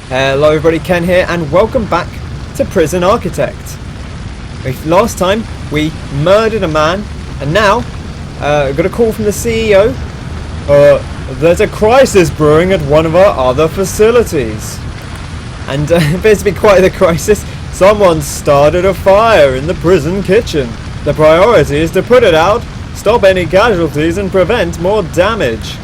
Hello everybody, Ken here, and welcome back to Prison Architect. Last time we murdered a man, and now got a call from the CEO. There's a crisis brewing at one of our other facilities. And it appears to be quite the crisis. Someone started a fire in the prison kitchen. The priority is to put it out, stop any casualties, and prevent more damage.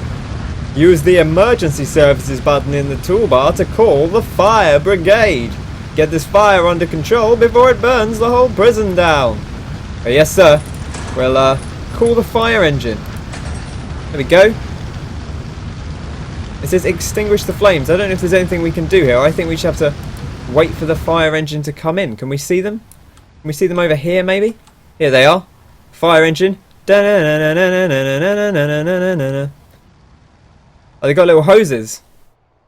Use the emergency services button in the toolbar to call the fire brigade. Get this fire under control before it burns the whole prison down. Oh, yes sir. We'll call the fire engine. There we go. It says extinguish the flames. I don't know if there's anything we can do here. I think we should have to wait for the fire engine to come in. Can we see them? Can we see them over here maybe? Here they are. Fire engine. Oh, they got little hoses.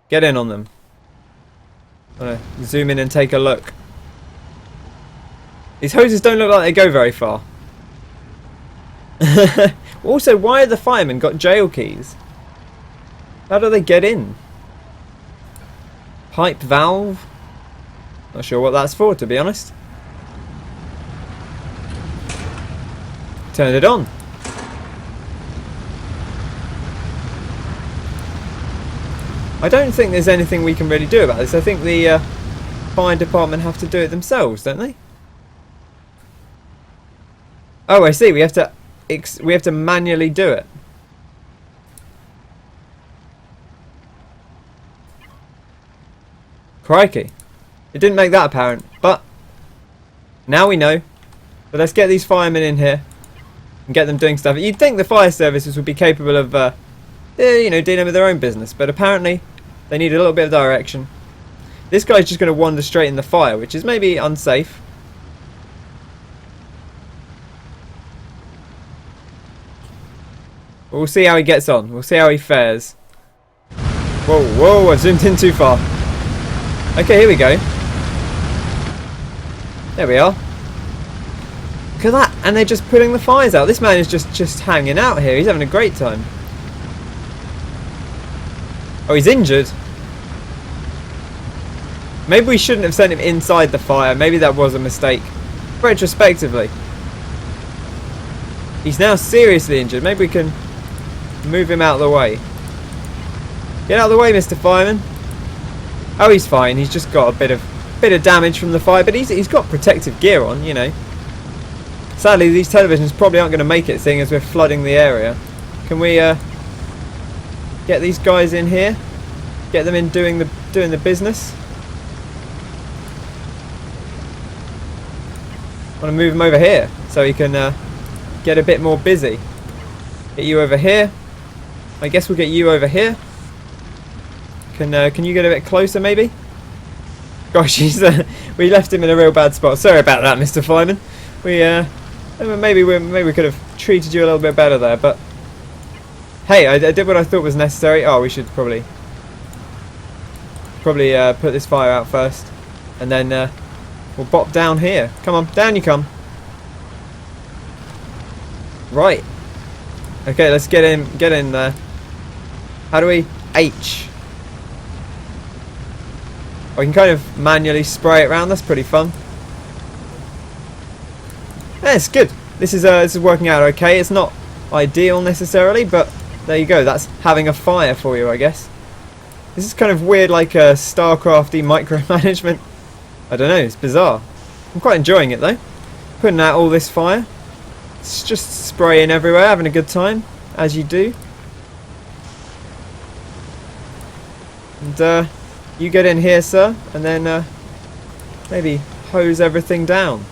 Get in on them. I'm gonna zoom in and take a look. These hoses don't look like they go very far. Also, why have the firemen got jail keys? How do they get in? Pipe valve? Not sure what that's for, to be honest. Turn it on. I don't think there's anything we can really do about this. I think the fire department have to do it themselves, don't they? Oh, I see. We have to manually do it. Crikey. It didn't make that apparent, but now we know. But let's get these firemen in here and get them doing stuff. You'd think the fire services would be capable of you know, dealing with their own business, but apparently they need a little bit of direction. This guy's just going to wander straight in the fire, which is maybe unsafe. But we'll see how he gets on. We'll see how he fares. Whoa, whoa, I've zoomed in too far. Okay, here we go. There we are. Look at that, and they're just putting the fires out. This man is just hanging out here. He's having a great time. Oh, he's injured. Maybe we shouldn't have sent him inside the fire. Maybe that was a mistake. Retrospectively. He's now seriously injured. Maybe we can move him out of the way. Get out of the way, Mr. Fireman. Oh, he's fine. He's just got a bit of damage from the fire, but he's got protective gear on, you know. Sadly, these televisions probably aren't going to make it, seeing as we're flooding the area. Can we get these guys in here? Get them in doing the business. I want to move him over here so he can get a bit more busy. Get you over here. I guess we'll get you over here. Can you get a bit closer, maybe? Gosh, we left him in a real bad spot. Sorry about that, Mr. Fireman. Maybe we could have treated you a little bit better there, but hey, I did what I thought was necessary. Oh, we should probably put this fire out first, and then we'll bop down here. Come on, down you come. Right. Okay, let's get in there. How do we H? I can kind of manually spray it around. That's pretty fun. Yeah, it's good. This is working out okay. It's not ideal necessarily, but there you go. That's having a fire for you, I guess. This is kind of weird, like a StarCrafty micromanagement. I don't know. It's bizarre. I'm quite enjoying it though. Putting out all this fire. It's just spraying everywhere, having a good time, as you do. And you get in here, sir, and then maybe hose everything down.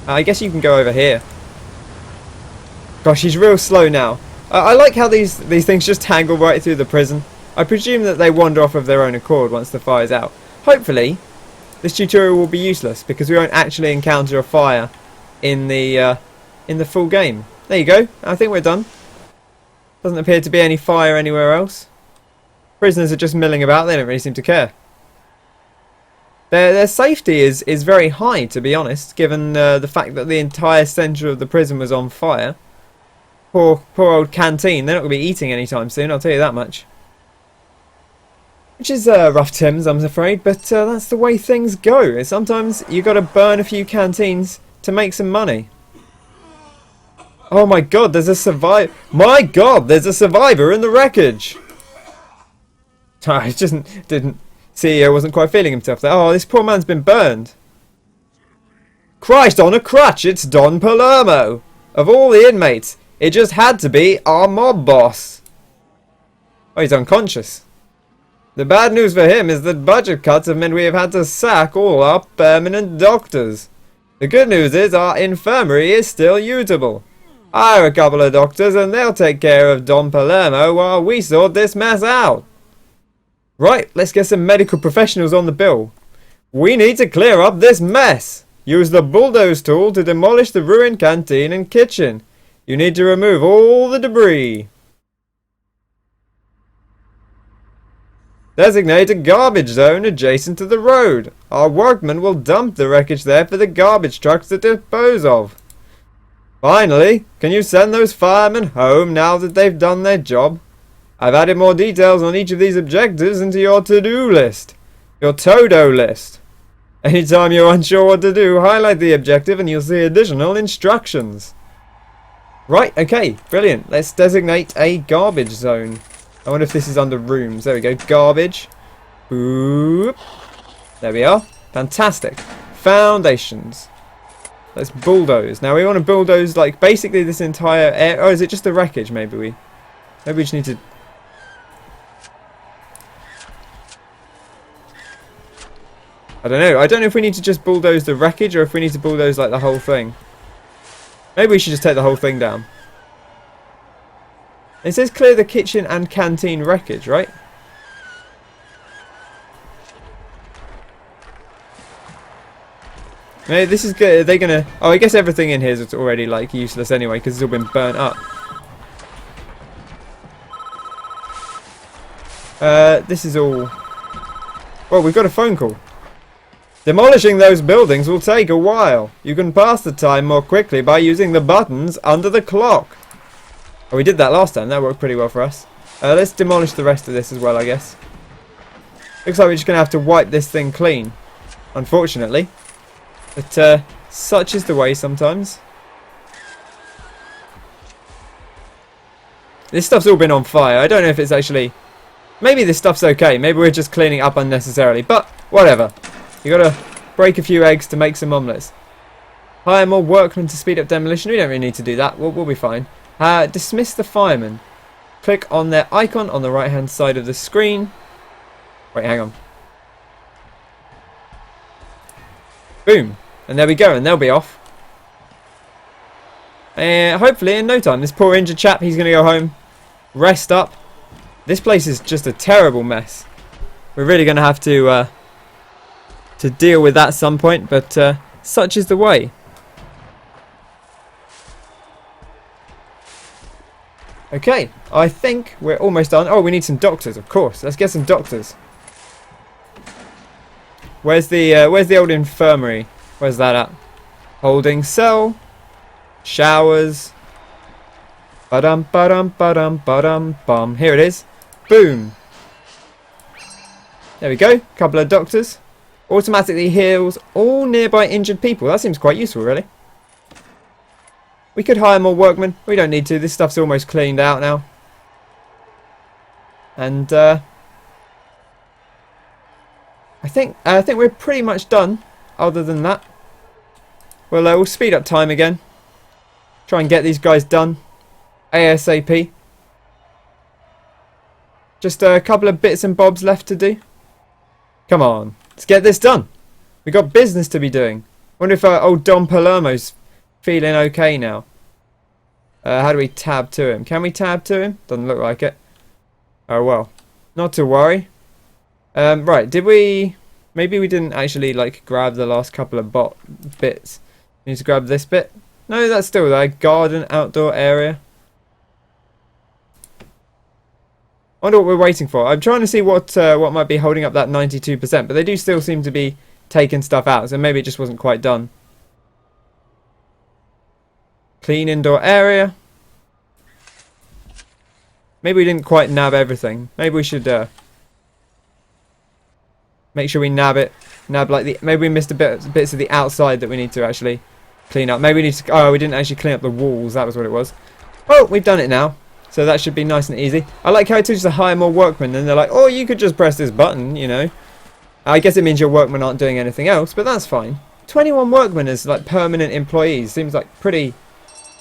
I guess you can go over here. Gosh, he's real slow now. I like how these things just tangle right through the prison. I presume that they wander off of their own accord once the fire's out. Hopefully, this tutorial will be useless because we won't actually encounter a fire in the full game. There you go. I think we're done. Doesn't appear to be any fire anywhere else. Prisoners are just milling about. They don't really seem to care. Their safety is very high, to be honest, given the fact that the entire centre of the prison was on fire. Poor old canteen. They're not going to be eating anytime soon, I'll tell you that much. Which is rough times, I'm afraid, but that's the way things go. Sometimes you got to burn a few canteens to make some money. Oh my god, there's a survivor. My god, there's a survivor in the wreckage. I just didn't. CEO wasn't quite feeling himself there. Oh, this poor man's been burned. Christ on a crutch, it's Don Palermo. Of all the inmates, it just had to be our mob boss. Oh, he's unconscious. The bad news for him is that budget cuts have meant we have had to sack all our permanent doctors. The good news is our infirmary is still usable. Hire a couple of doctors and they'll take care of Don Palermo while we sort this mess out. Right, let's get some medical professionals on the bill. We need to clear up this mess. Use the bulldoze tool to demolish the ruined canteen and kitchen. You need to remove all the debris. Designate a garbage zone adjacent to the road. Our workmen will dump the wreckage there for the garbage trucks to dispose of. Finally, can you send those firemen home now that they've done their job? I've added more details on each of these objectives into your to-do list. Your to-do list. Anytime you're unsure what to do, highlight the objective and you'll see additional instructions. Right, okay, brilliant. Let's designate a garbage zone. I wonder if this is under rooms. There we go, garbage. Boop. There we are. Fantastic. Foundations. Let's bulldoze. Now we want to bulldoze like basically this entire area. Oh, is it just the wreckage? Maybe we just need to. I don't know. I don't know if we need to just bulldoze the wreckage or if we need to bulldoze like the whole thing. Maybe we should just take the whole thing down. It says clear the kitchen and canteen wreckage, right? Maybe this is good. Are they gonna? Oh, I guess everything in here is already like useless anyway because it's all been burnt up. This is all. Well, we've got a phone call. Demolishing those buildings will take a while. You can pass the time more quickly by using the buttons under the clock. Oh, we did that last time. That worked pretty well for us. Let's demolish the rest of this as well, I guess. Looks like we're just going to have to wipe this thing clean. Unfortunately. But such is the way sometimes. This stuff's all been on fire. I don't know if it's actually... Maybe this stuff's okay. Maybe we're just cleaning up unnecessarily. But whatever. You gotta break a few eggs to make some omelettes. Hire more workmen to speed up demolition. We don't really need to do that. We'll be fine. Dismiss the firemen. Click on their icon on the right hand side of the screen. Wait, hang on. Boom. And there we go. And they'll be off. Hopefully in no time. This poor injured chap, he's going to go home. Rest up. This place is just a terrible mess. We're really going to have to deal with that at some point. But such is the way. Okay, I think we're almost done. Oh, we need some doctors, of course. Let's get some doctors. Where's the old infirmary? Where's that at? Holding cell. Showers. Ba-dum, ba-dum, ba-dum, ba-dum, bum. Here it is. Boom. There we go. Couple of doctors. Automatically heals all nearby injured people. That seems quite useful, really. We could hire more workmen. We don't need to. This stuff's almost cleaned out now. And I think we're pretty much done. Other than that, we'll speed up time again. Try and get these guys done ASAP. Just a couple of bits and bobs left to do. Come on, let's get this done. We got business to be doing. Wonder if old Don Palermo's feeling okay now. How do we tab to him? Can we tab to him? Doesn't look like it. Oh well. Not to worry. Right, did we... Maybe we didn't actually like grab the last couple of bits. We need to grab this bit. No, that's still there. Garden, outdoor area. I wonder what we're waiting for. I'm trying to see what might be holding up that 92%, but they do still seem to be taking stuff out, so maybe it just wasn't quite done. Clean indoor area. Maybe we didn't quite nab everything. Maybe we should Make sure we nab like the, maybe we missed bits of the outside that we need to actually clean up. Maybe we need to, oh, we didn't actually clean up the walls, that was what it was. Oh, we've done it now. So that should be nice and easy. I like how it tells you to hire more workmen, and they're like, oh, you could just press this button, you know. I guess it means your workmen aren't doing anything else, but that's fine. 21 workmen as like permanent employees seems like pretty,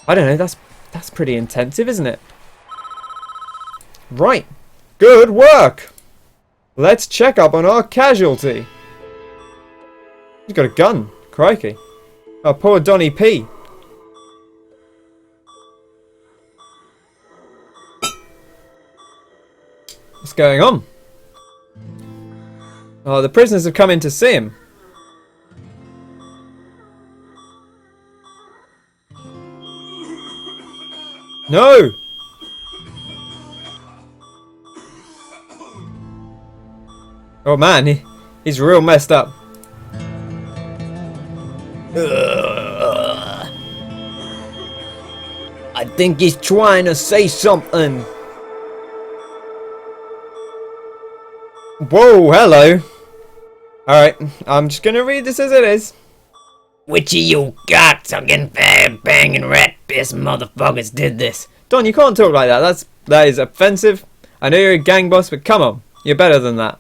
I don't know, that's pretty intensive, isn't it? Right. Good work. Let's check up on our casualty. He's got a gun. Crikey. Oh, poor Donny P. What's going on? Oh, the prisoners have come in to see him. No! Oh man, he's real messed up. I think he's trying to say something. Whoa, hello. Alright, I'm just gonna read this as it is. Which of you cocksucking fag banging rat piss motherfuckers did this? Don, you can't talk like that. That is offensive. I know you're a gang boss, but come on. You're better than that.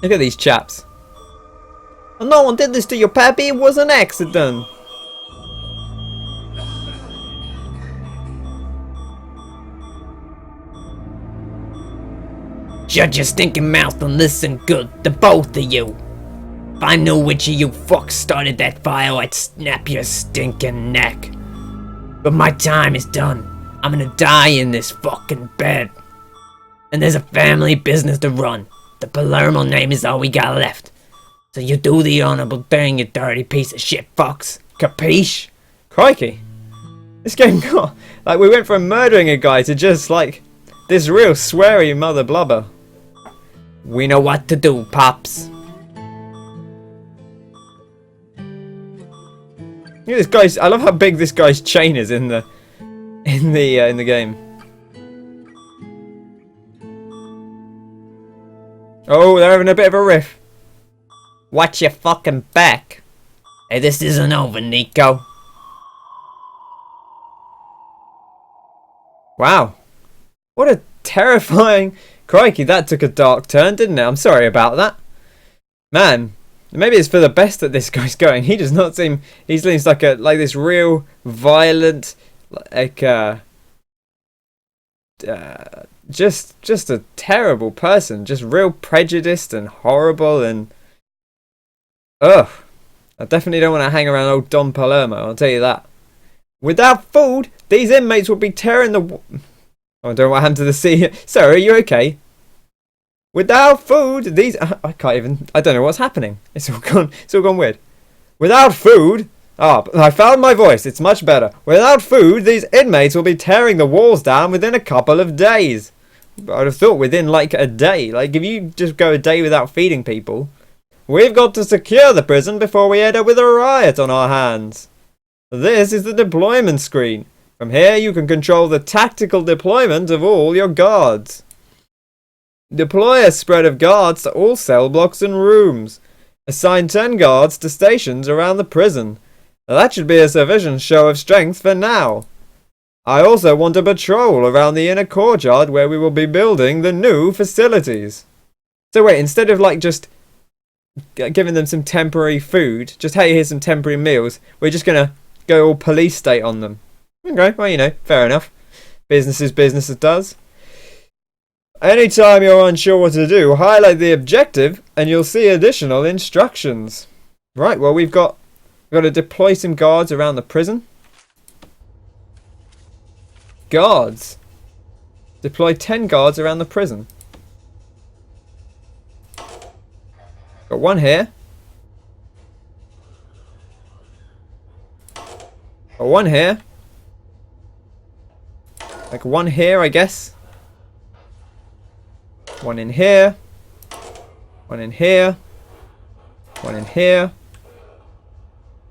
Look at these chaps. No one did this to you, Pappy. It was an accident. Shut your stinking mouth and listen good, the both of you. If I knew which of you fucks started that fire, I'd snap your stinking neck. But my time is done. I'm gonna die in this fucking bed. And there's a family business to run. The Palermo name is all we got left. So you do the honorable thing, you dirty piece of shit fucks. Capiche? Crikey. This game got... Like, we went from murdering a guy to just, like, this real sweary mother blubber. We know what to do, Pops. Look at this guy's... I love how big this guy's chain is in the game. Oh, they're having a bit of a riff. Watch your fucking back. Hey, this isn't over, Nico. Wow. What a terrifying... Crikey, that took a dark turn, didn't it? I'm sorry about that. Man, maybe it's for the best that this guy's going. He does not seem... He seems like this real violent... Like, just a terrible person. Just real prejudiced and horrible and... Ugh. I definitely don't want to hang around old Don Palermo, I'll tell you that. Without food, these inmates will be tearing the... Oh, I don't know what happened to the sea. Sir, are you okay? Without food, these... I can't even... I don't know what's happening. It's all gone weird. Without food... Ah, I found my voice. It's much better. Without food, these inmates will be tearing the walls down within a couple of days. I'd have thought within, like, a day. Like, if you just go a day without feeding people... We've got to secure the prison before we end up with a riot on our hands. This is the deployment screen. From here you can control the tactical deployment of all your guards. Deploy a spread of guards to all cell blocks and rooms. Assign 10 guards to stations around the prison. Now that should be a sufficient show of strength for now. I also want a patrol around the inner courtyard where we will be building the new facilities. So wait, instead of like just giving them some temporary food, just hey, here's some temporary meals, we're just gonna go all police state on them. Okay, well, you know, fair enough. Business is business, it does. Anytime you're unsure what to do, highlight the objective and you'll see additional instructions. Right, well, we've got to deploy some guards around the prison. Guards. Deploy 10 guards around the prison. Got one here. Got one here. Like one here, I guess. One in here. One in here. One in here.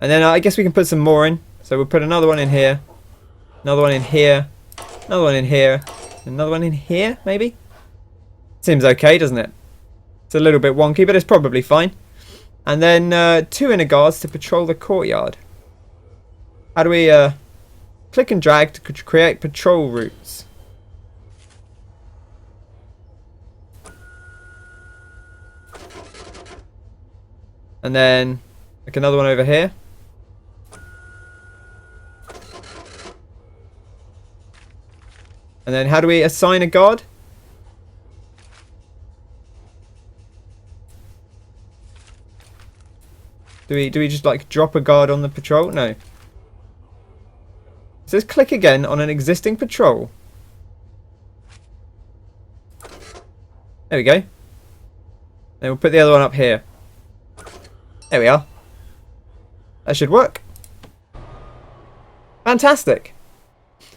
And then I guess we can put some more in. So we'll put another one in here. Another one in here. Another one in here. Another one in here, maybe? Seems okay, doesn't it? It's a little bit wonky, but it's probably fine. And then 2 inner guards to patrol the courtyard. How do we click and drag to create patrol routes? And then like another one over here. And then how do we assign a guard? Do we just like drop a guard on the patrol? No. It says click again on an existing patrol. There we go. Then we'll put the other one up here. There we are. That should work. Fantastic.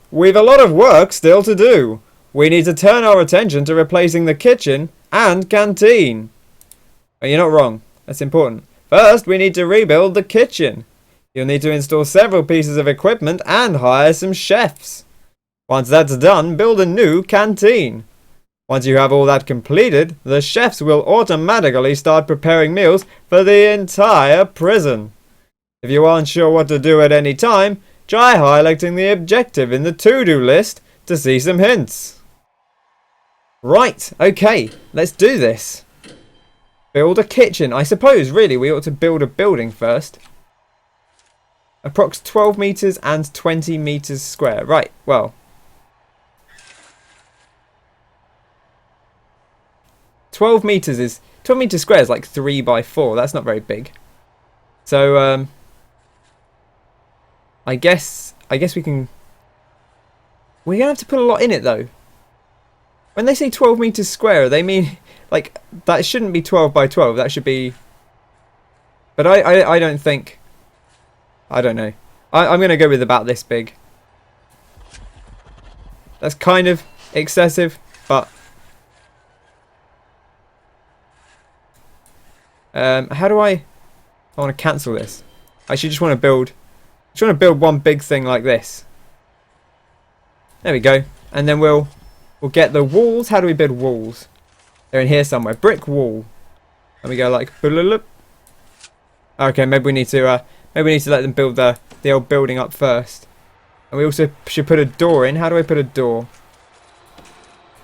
We've a lot of work still to do. We need to turn our attention to replacing the kitchen and canteen. Oh, you're not wrong. That's important. First, we need to rebuild the kitchen. You'll need to install several pieces of equipment and hire some chefs. Once that's done, build a new canteen. Once you have all that completed, the chefs will automatically start preparing meals for the entire prison. If you aren't sure what to do at any time, try highlighting the objective in the to-do list to see some hints. Right, okay, let's do this. Build a kitchen. I suppose, really, we ought to build a building first. Approx 12 meters and 20 meters square. Right, well. 12 meters square is like 3 by 4. That's not very big. So, I guess we can... We're going to have to put a lot in it, though. When they say 12 meters square, they mean... Like, that shouldn't be 12 by 12. That should be... But I don't think... I don't know. I'm going to go with about this big. That's kind of excessive, but... how do I want to cancel this? I actually just want to build... I just want to build one big thing like this. There we go. And then we'll get the walls. How do we build walls? They're in here somewhere. Brick wall. And we go like... Okay, maybe we need to let them build the old building up first. And we also should put a door in. How do I put a door?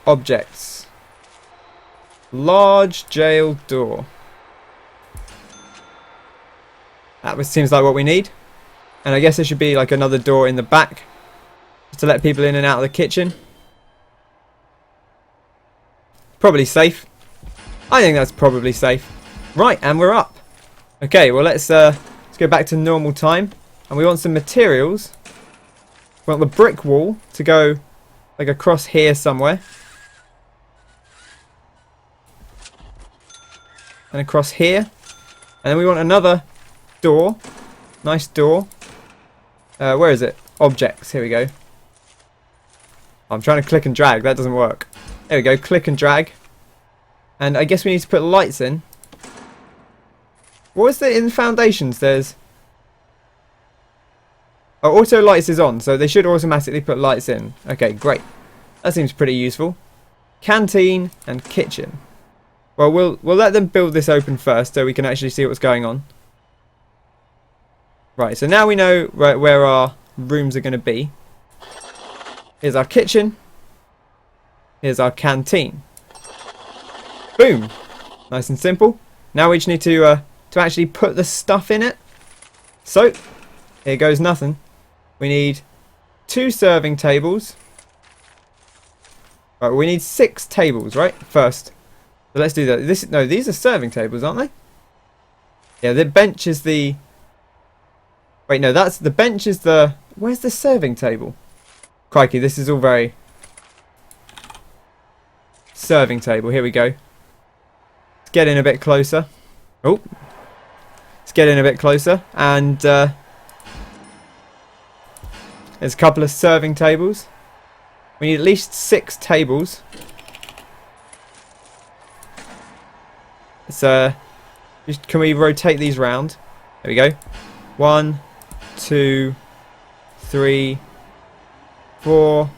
Objects. Large jail door. That seems like what we need. And I guess there should be like another door in the back. Just to let people in and out of the kitchen. Probably safe. I think that's probably safe. Right, and we're up. Okay, well let's go back to normal time. And we want some materials. We want the brick wall to go like across here somewhere. And across here. And then we want another door. Nice door. Where is it? Objects. Here we go. I'm trying to click and drag. That doesn't work. There we go. Click and drag. And I guess we need to put lights in. What was there in foundations? There's... Oh, auto lights is on. So they should automatically put lights in. Okay, great. That seems pretty useful. Canteen and kitchen. Well, we'll let them build this open first so we can actually see what's going on. Right, so now we know where our rooms are going to be. Here's our kitchen. Here's our canteen. Boom. Nice and simple. Now we just need to actually put the stuff in it. So, here goes nothing. We need 2 serving tables. Right, we need 6 tables, right? First. So let's do that. No, these are serving tables, aren't they? Yeah, the bench is the... Wait, no, that's... The bench is the... Where's the serving table? Crikey, this is all very... Serving table, here we go. Let's get in a bit closer. Oh. Let's get in a bit closer. And there's a couple of serving tables. We need at least 6 tables. So, can we rotate these round? There we go. 1, 2, 3, 4,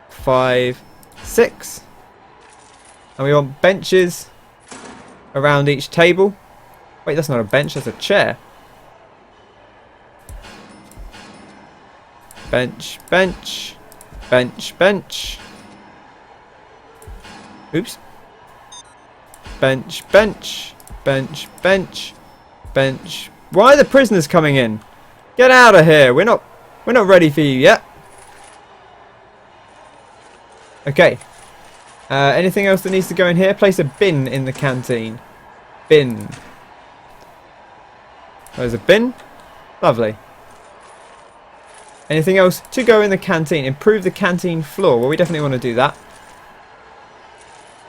5, 6. And we want benches around each table. Wait, that's not a bench, that's a chair. Bench, bench, bench, bench. Oops. Bench, bench, bench, bench, bench. Why are the prisoners coming in? Get out of here. We're not ready for you yet. Okay. Anything else that needs to go in here? Place a bin in the canteen. Bin. There's a bin. Lovely. Anything else to go in the canteen? Improve the canteen floor. Well, we definitely want to do that.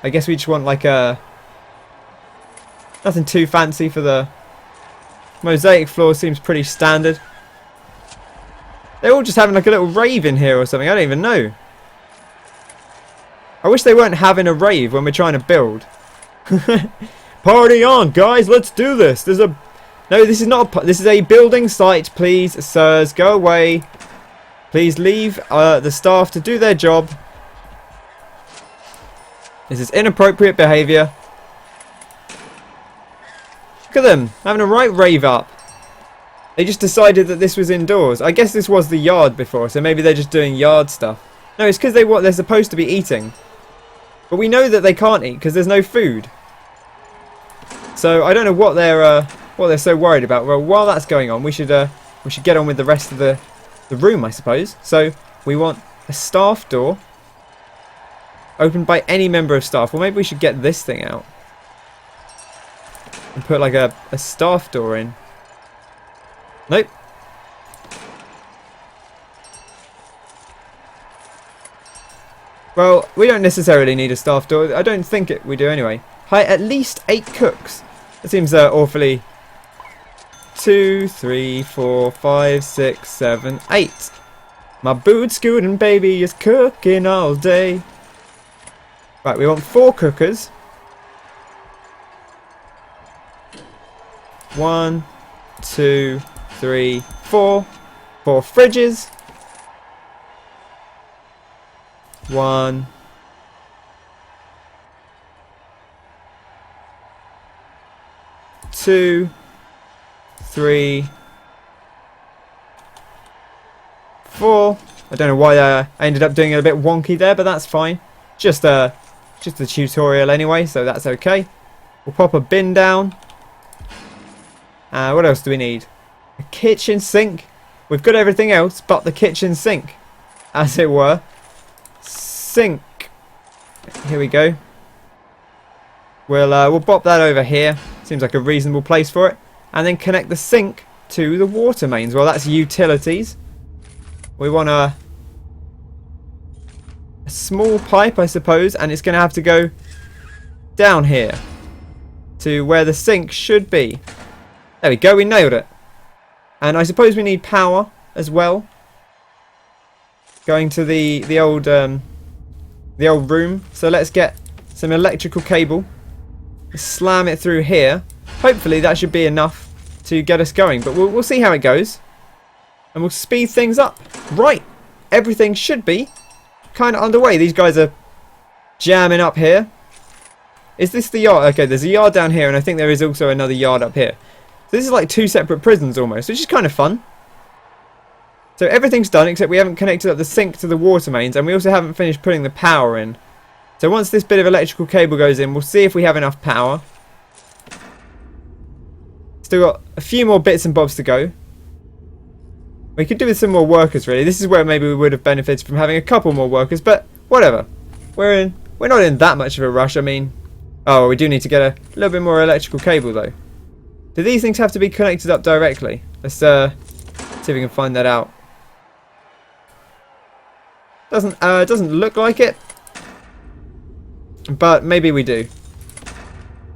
I guess we just want like a... nothing too fancy for the... mosaic floor seems pretty standard. They're all just having like a little rave in here or something. I don't even know. I wish they weren't having a rave when we're trying to build. Party on, guys. Let's do this. There's a... no, this is not a... this is a building site. Please, sirs, go away. Please leave the staff to do their job. This is inappropriate behaviour. Look at them. Having a right rave up. They just decided that this was indoors. I guess this was the yard before, so maybe they're just doing yard stuff. No, it's because they're supposed to be eating. But we know that they can't eat because there's no food. So I don't know what they're so worried about. Well, while that's going on, we should get on with the rest of the room, I suppose. So we want a staff door opened by any member of staff. Well, maybe we should get this thing out and put like a staff door in. Nope. Well, we don't necessarily need a staff door. I don't think we do anyway. Hire at least 8 cooks. That seems awfully... 2, 3, 4, 5, 6, 7, 8. My boot scooting baby is cooking all day. Right, we want 4 cookers. 1, 2, 3, 4. 4 fridges. 1. 2, 3, 4. I don't know why I ended up doing it a bit wonky there, but that's fine. Just a tutorial anyway, so that's okay. We'll pop a bin down. What else do we need? A kitchen sink. We've got everything else but the kitchen sink, as it were. Sink. Here we go. We'll pop that over here. Seems like a reasonable place for it. And then connect the sink to the water mains. Well, that's utilities. We want a small pipe, I suppose, and it's going to have to go down here to where the sink should be. There we go, we nailed it. And I suppose we need power as well. Going to the old room. So let's get some electrical cable. Slam it through here. Hopefully that should be enough to get us going, but we'll see how it goes. And we'll speed things up. Right, everything should be kind of underway. These guys are jamming up here. Is this the yard? Okay, there's a yard down here, and I think there is also another yard up here. So this is like 2 separate prisons almost, which is kind of fun. So everything's done, except we haven't connected up the sink to the water mains, and we also haven't finished putting the power in. So once this bit of electrical cable goes in, we'll see if we have enough power. Still got a few more bits and bobs to go. We could do with some more workers, really. This is where maybe we would have benefited from having a couple more workers, but whatever. We're not in that much of a rush. I mean, oh, we do need to get a little bit more electrical cable, though. Do these things have to be connected up directly? Let's see if we can find that out. Doesn't look like it, but maybe we do.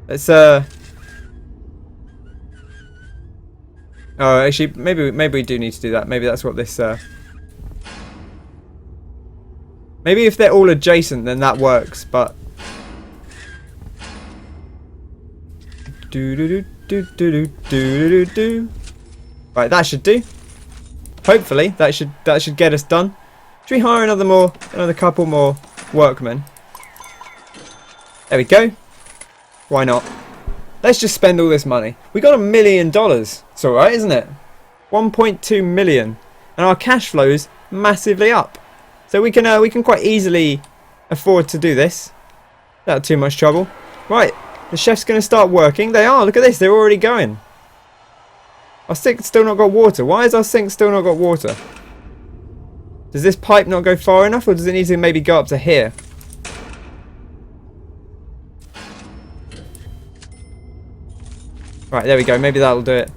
Let's oh, actually, maybe we do need to do that. Maybe that's what this maybe if they're all adjacent, then that works. But right, that should do. Hopefully, that should get us done. Should we hire another couple more workmen? There we go. Why not? Let's just spend all this money. We got $1 million. It's alright, isn't it? 1.2 million. And our cash flow's massively up. So we can quite easily afford to do this. Without too much trouble. Right, the chef's going to start working. They are, look at this, they're already going. Our sink's still not got water. Why has our sink still not got water? Does this pipe not go far enough, or does it need to maybe go up to here? Right, there we go. Maybe that'll do it.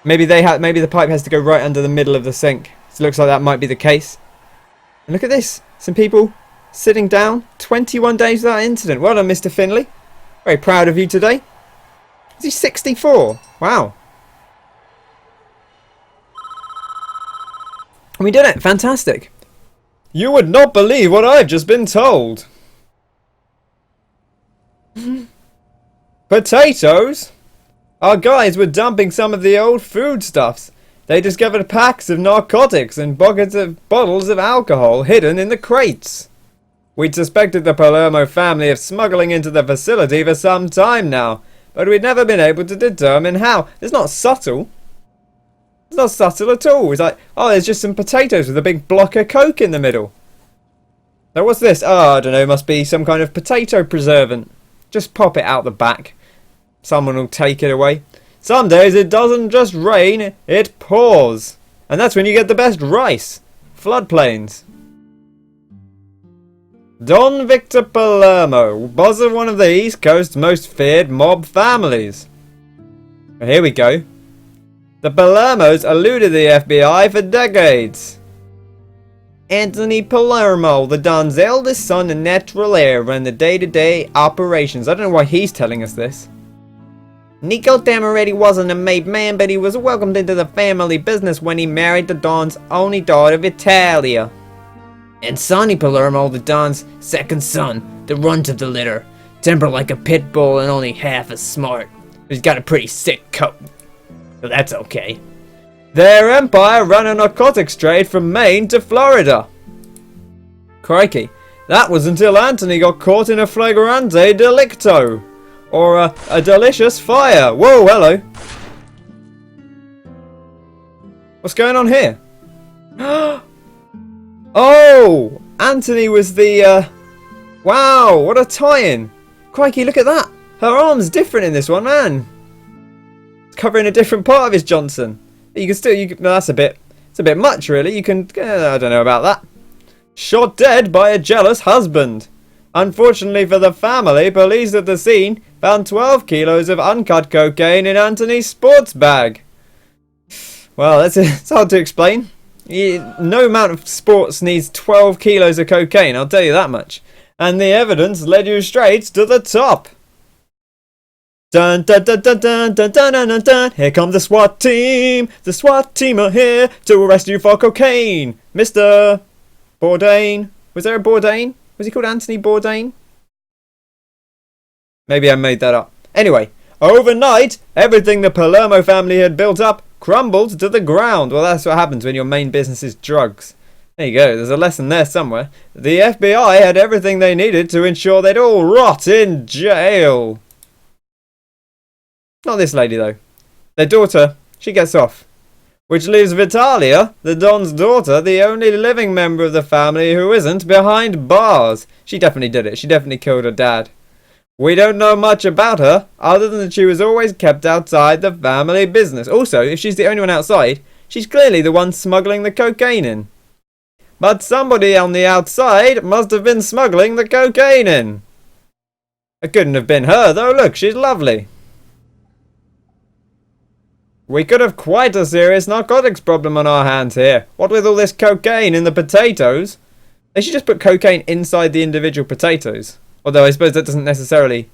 Maybe the pipe has to go right under the middle of the sink. So it looks like that might be the case. And look at this. Some people sitting down. 21 days without incident. Well done, Mr. Finley. Very proud of you today. Is he 64? Wow. And we did it. Fantastic. You would not believe what I've just been told. Potatoes? Our guys were dumping some of the old foodstuffs. They discovered packs of narcotics and buckets of bottles of alcohol hidden in the crates. We'd suspected the Palermo family of smuggling into the facility for some time now, but we'd never been able to determine how. It's not subtle. It's not subtle at all. It's like, oh, there's just some potatoes with a big block of Coke in the middle. Now what's this? Oh, I don't know, must be some kind of potato preservant. Just pop it out the back. Someone will take it away. Some days it doesn't just rain, it pours. And that's when you get the best rice. Floodplains. Don Victor Palermo, boss of one of the East Coast's most feared mob families. Here we go. The Palermos eluded the FBI for decades. Anthony Palermo, the Don's eldest son and natural heir, ran the day-to-day operations. I don't know why he's telling us this. Nico Damaretti wasn't a made man, but he was welcomed into the family business when he married the Don's only daughter, Vitalia. And Sonny Palermo, the Don's second son, the runt of the litter. Temper like a pit bull and only half as smart. He's got a pretty sick coat. But that's okay. Their empire ran a narcotics trade from Maine to Florida. Crikey, that was until Anthony got caught in a FLAGRANTE DELICTO. Or a delicious fire. Whoa, hello. What's going on here? Oh! Anthony was the, wow, what a tie-in. Crikey, look at that. Her arm's different in this one, man. It's covering a different part of his Johnson. You can still, no, that's it's a bit much, really. You can, I don't know about that. Shot dead by a jealous husband. Unfortunately for the family, police at the scene found 12 kilos of uncut cocaine in Anthony's sports bag. Well, it's hard to explain. No amount of sports needs 12 kilos of cocaine, I'll tell you that much. And the evidence led you straight to the top. Dun dun dun dun dun dun dun dun dun dun. Here comes the SWAT team. The SWAT team are here to arrest you for cocaine. Mr. Bourdain. Was there a Bourdain? Was he called Anthony Bourdain? Maybe I made that up. Anyway, overnight, everything the Palermo family had built up crumbled to the ground. Well, that's what happens when your main business is drugs. There you go, there's a lesson there somewhere. The FBI had everything they needed to ensure they'd all rot in jail. Not this lady, though. Their daughter, she gets off. Which leaves Vitalia, the Don's daughter, the only living member of the family who isn't behind bars. She definitely did it. She definitely killed her dad. We don't know much about her, other than that she was always kept outside the family business. Also, if she's the only one outside, she's clearly the one smuggling the cocaine in. But somebody on the outside must have been smuggling the cocaine in. It couldn't have been her, though. Look, she's lovely. We could have quite a serious narcotics problem on our hands here. What with all this cocaine in the potatoes? They should just put cocaine inside the individual potatoes. Although I suppose that doesn't necessarily...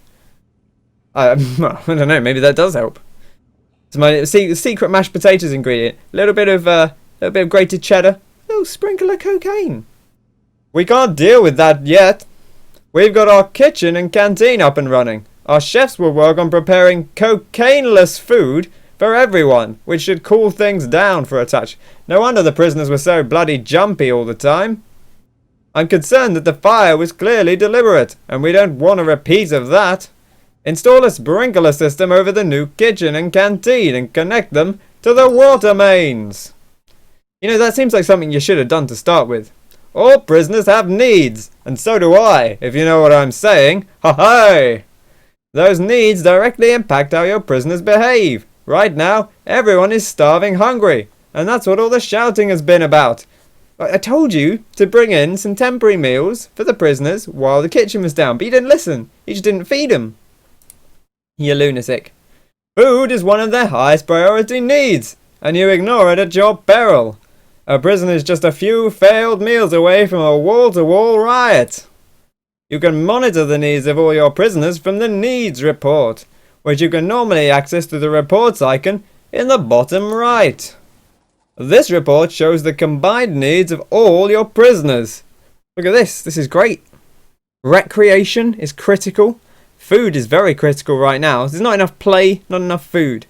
I don't know, maybe that does help. It's my secret mashed potatoes ingredient. A little bit of grated cheddar. A little sprinkle of cocaine. We can't deal with that yet. We've got our kitchen and canteen up and running. Our chefs will work on preparing cocaine-less food for everyone, which should cool things down for a touch. No wonder the prisoners were so bloody jumpy all the time. I'm concerned that the fire was clearly deliberate, and we don't want a repeat of that. Install a sprinkler system over the new kitchen and canteen and connect them to the water mains. You know, that seems like something you should have done to start with. All prisoners have needs, and so do I, if you know what I'm saying. Ha-ha! Those needs directly impact how your prisoners behave. Right now, everyone is starving hungry, and that's what all the shouting has been about. I told you to bring in some temporary meals for the prisoners while the kitchen was down, but you didn't listen. You just didn't feed them. You lunatic. Food is one of their highest priority needs, and you ignore it at your peril. A prison is just a few failed meals away from a wall-to-wall riot. You can monitor the needs of all your prisoners from the Needs Report, which you can normally access through the Reports icon in the bottom right. This report shows the combined needs of all your prisoners. Look at this. This is great. Recreation is critical. Food is very critical right now. There's not enough play, not enough food.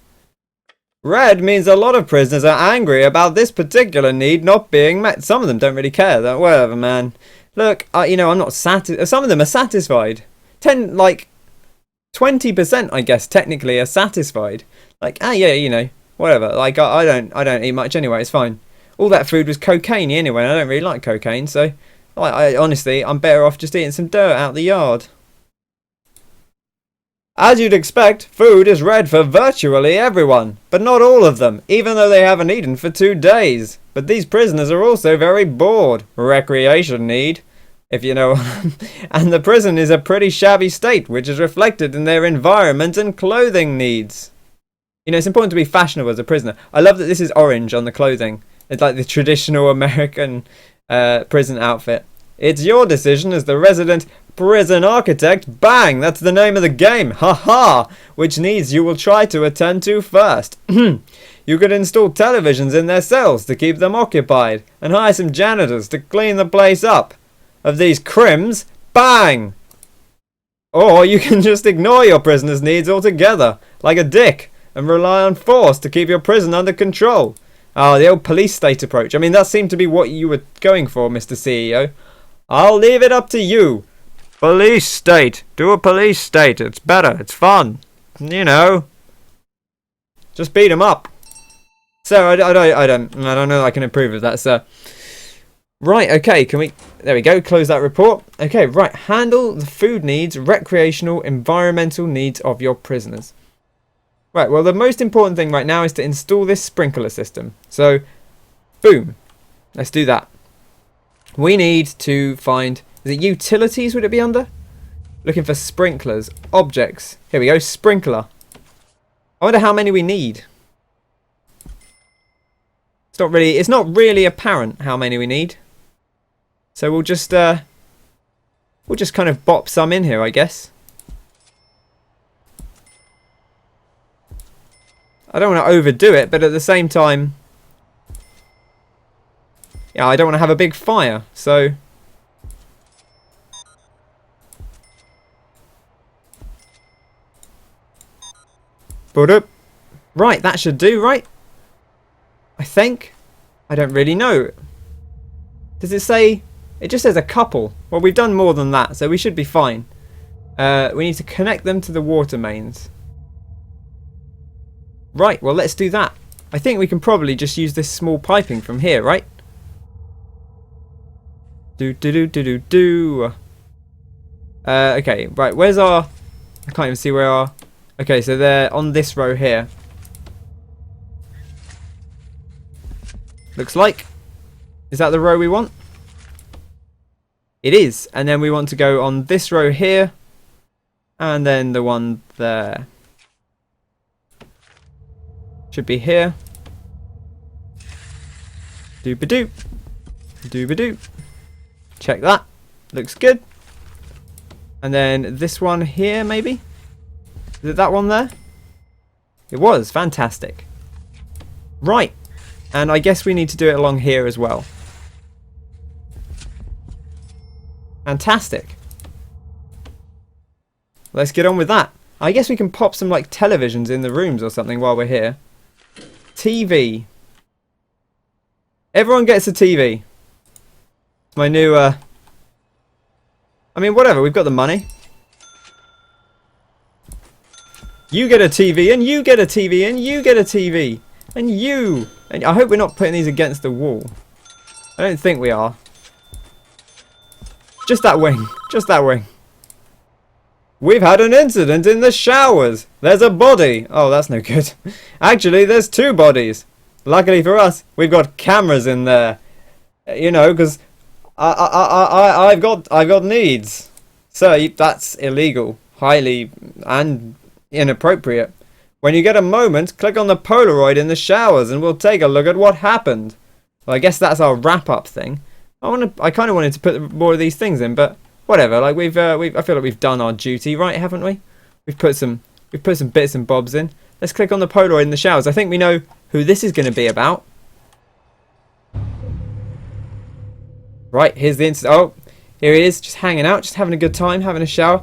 Red means a lot of prisoners are angry about this particular need not being met. Some of them don't really care. Whatever, man. Look, you know, I'm not satisfied. Some of them are satisfied. 20%, I guess, technically are satisfied. Like, yeah, you know, whatever. Like, I don't eat much anyway. It's fine. All that food was cocaine anyway. And I don't really like cocaine, so honestly, I'm better off just eating some dirt out the yard. As you'd expect, food is red for virtually everyone, but not all of them, even though they haven't eaten for 2 days. But these prisoners are also very bored. Recreation need, if you know. And the prison is a pretty shabby state, which is reflected in their environment and clothing needs. You know, it's important to be fashionable as a prisoner. I love that this is orange on the clothing. It's like the traditional American prison outfit. It's your decision as the resident prison architect. Bang! That's the name of the game. Ha-ha! Which needs you will try to attend to first. You could install televisions in their cells to keep them occupied, and hire some janitors to clean the place up. Of these crims, bang! Or you can just ignore your prisoners' needs altogether, like a dick, and rely on force to keep your prison under control. Oh, the old police state approach. I mean, that seemed to be what you were going for, Mr. CEO. I'll leave it up to you. Police state. Do a police state. It's better. It's fun. You know. Just beat them up. So, I don't know I can approve of that, sir. Right, okay, can we... There we go, close that report. Okay, right, handle the food needs, recreational, environmental needs of your prisoners. Right, well, the most important thing right now is to install this sprinkler system. So, boom. Let's do that. We need to find... Is it utilities, would it be under? Looking for sprinklers. Objects. Here we go, sprinkler. I wonder how many we need. It's not really apparent how many we need. So we'll just kind of bop some in here, I guess. I don't want to overdo it, but at the same time, yeah, I don't want to have a big fire, so put up. Right, that should do, right? I think. I don't really know. Does it say? It just says a couple. Well, we've done more than that, so we should be fine. We need to connect them to the water mains. Right, well, let's do that. I think we can probably just use this small piping from here, right? Okay, right, where's our... I can't even see where our... Okay, so they're on this row here. Looks like. Is that the row we want? It is. And then we want to go on this row here. And then the one there. Should be here. Doop-a-doop. Doop-a-doop. Check that. Looks good. And then this one here, maybe? Is it that one there? It was. Fantastic. Right. And I guess we need to do it along here as well. Fantastic. Let's get on with that. I guess we can pop some like televisions in the rooms or something while we're here. TV. Everyone gets a TV. My new I mean, whatever. We've got the money. You get a TV, and you get a TV, and you get a TV, and you. And I hope we're not putting these against the wall. I don't think we are. Just that wing. Just that wing. We've had an incident in the showers. There's a body. Oh, that's no good. Actually, there's 2 bodies. Luckily for us, we've got cameras in there. You know, because I've got needs. So that's illegal, highly and inappropriate. When you get a moment, click on the Polaroid in the showers, and we'll take a look at what happened. Well, I guess that's our wrap-up thing. I kind of wanted to put more of these things in, but whatever. Like I feel like we've done our duty, right? Haven't we? We've put some bits and bobs in. Let's click on the Polaroid in the showers. I think we know who this is going to be about. Right, here's the incident. Oh, here he is, just hanging out, just having a good time, having a shower.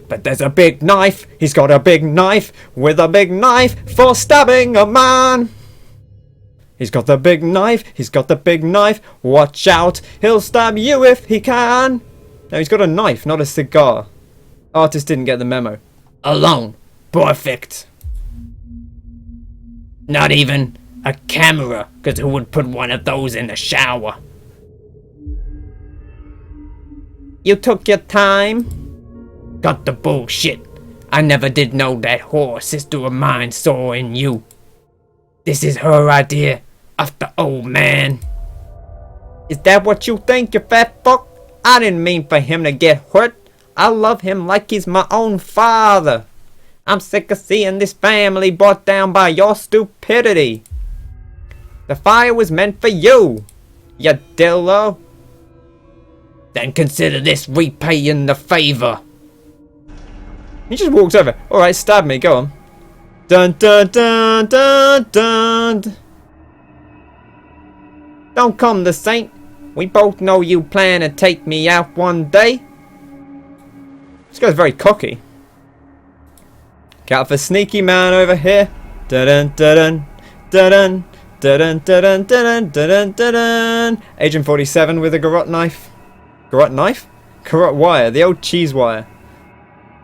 But there's a big knife. He's got a big knife with a big knife for stabbing a man. He's got the big knife. He's got the big knife. Watch out. He'll stab you if he can. No, he's got a knife, not a cigar. Artist didn't get the memo. Alone. Perfect. Not even a camera, because who would put one of those in the shower? You took your time? Got the bullshit. I never did know that whore sister of mine saw in you. This is her idea of the old man. Is that what you think, you fat fuck? I didn't mean for him to get hurt. I love him like he's my own father. I'm sick of seeing this family brought down by your stupidity. The fire was meant for you, you dillo. Then consider this repaying the favor. He just walked over. Alright, stab me, go on. Dun dun dun dun dun. Don't come the saint. We both know you plan to take me out one day. This guy's very cocky. Look out for sneaky man over here. Dun dun dun dun dun dun dun dun dun dun dun. Agent 47 with a garrote knife. Garrote knife? Garrote wire, the old cheese wire.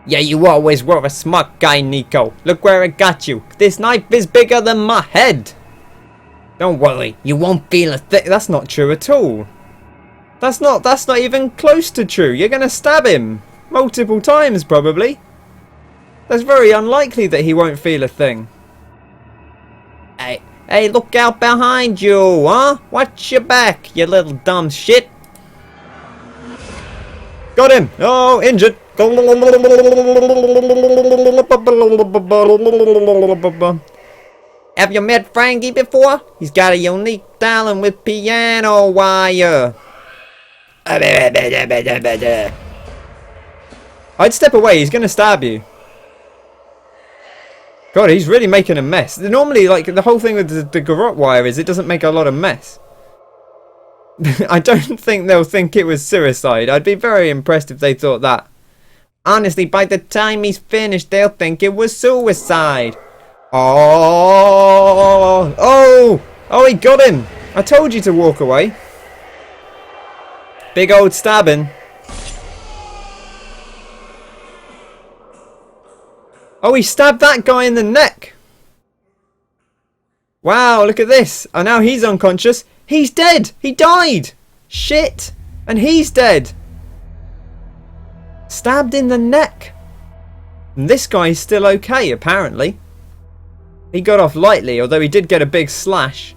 Yeah, you always were a smart guy, Nico. Look where it got you. This knife is bigger than my head. Don't worry, you won't feel a thing. That's not true at all. That's not even close to true. You're gonna stab him. Multiple times, probably. That's very unlikely that he won't feel a thing. Hey, look out behind you, huh? Watch your back, you little dumb shit. Got him! Oh, injured! Have you met Frankie before? He's got a unique talent with piano wire. I'd step away, he's gonna stab you. God, he's really making a mess. Normally, like, the whole thing with the garrote wire is it doesn't make a lot of mess. I don't think they'll think it was suicide. I'd be very impressed if they thought that. Honestly, by the time he's finished, they'll think it was suicide. Oh, he got him. I told you to walk away. Big old stabbing. Oh, he stabbed that guy in the neck. Wow, look at this. Oh, now he's unconscious. He's dead. He died. Shit. And he's dead. Stabbed in the neck. And this guy's still okay, apparently. He got off lightly, although he did get a big slash.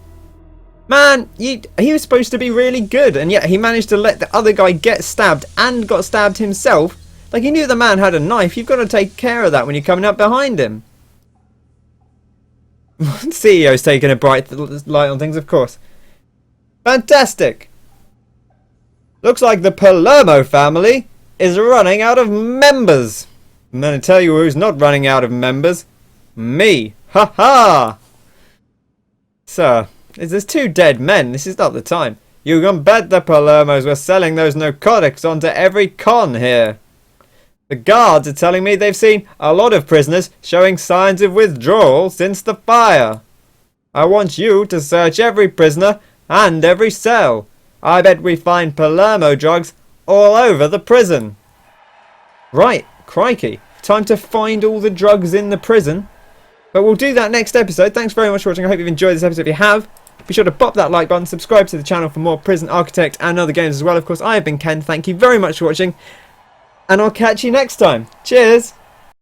Man, he was supposed to be really good, and yet he managed to let the other guy get stabbed and got stabbed himself. Like, he knew the man had a knife. You've got to take care of that when you're coming up behind him. CEO's taking a bright light on things, of course. Fantastic. Looks like the Palermo family is running out of members. I'm going to tell you who's not running out of members. Me. Ha ha. Sir, there's 2 dead men. This is not the time. You can bet the Palermos were selling those narcotics onto every con here. The guards are telling me they've seen a lot of prisoners showing signs of withdrawal since the fire. I want you to search every prisoner and every cell. I bet we find Palermo drugs all over the prison. Right, crikey. Time to find all the drugs in the prison. But we'll do that next episode. Thanks very much for watching. I hope you've enjoyed this episode. If you have, be sure to pop that like button, subscribe to the channel for more Prison Architect and other games as well. Of course, I have been Ken. Thank you very much for watching, and I'll catch you next time. Cheers!